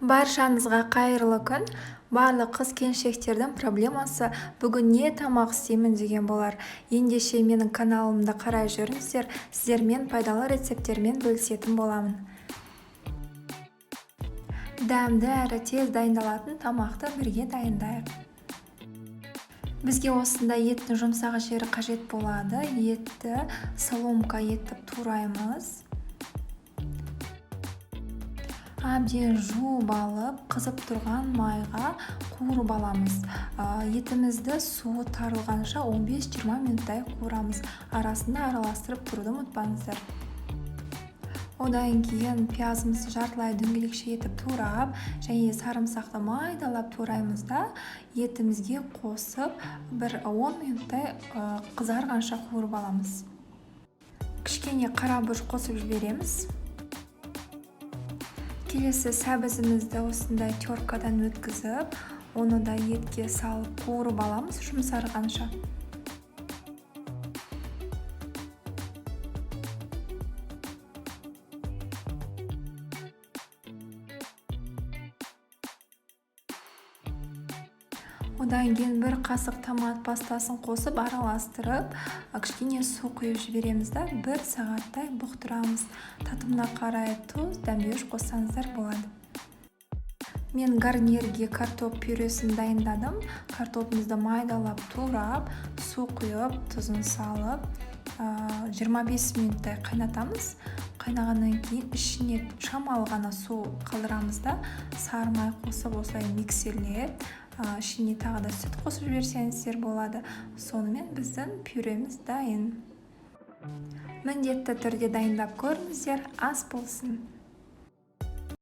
Баршаңызға қайырлы күн. Барлық қыз-келіншектердің проблемасы бүгін не тамақ істеймін деген болар. Ендеше менің каналымды қарай жүріңіздер, сіздермен пайдалы рецепттермен бөлісетін боламын. Дәмді әрі тез дайындалатын тамақты бірге дайындайық. Бізге осындай еттің жұмсақ жері қажет болады. Етті соломка етіп тураймыз. Әбден жуып алып, қызып тұрған майға қуырып аламыз. Етімізді суы тарылғанша 15-20 минуттай қуырамыз. Арасында араластырып тұруды ұмытпаңыздар. Одан кейін пиязымызды жартылай дөңгелекше етіп турап, және сарымсақты майдалап тураймыз да, етімізге қосып, бір 10 минуттай қызарғанша қуырып аламыз. Кішкене қара бұрыш қосып жібереміз. Келесі сәбізімізді осындай теркадан өткізіп, оны да етке салып қуырып аламыз жұмсарғанша. Одан кейін бір қасық томат пастасын қосып араластырып, кішкене су құйып жібереміз да, 1 сағаттай бұқтырамыз. Татымына қарай тұз, дәмдеуіш қоссаңыздар болады. Мен гарнирге картоп пюресін дайындадым. Картопымызды майдалап турап, су құйып, тұзын салып, 25 минуттай қайнатамыз. Қайнағаннан кейін ішіне шамалы ғана су қалдырамыз да, сары май қосып осылай миксерлеп, ішіне тағы да сүт қосып жіберсеңіздер болады. Сонымен біздің пюреміз дайын. Міндетті түрде дайындап көріңіздер, ас болсын.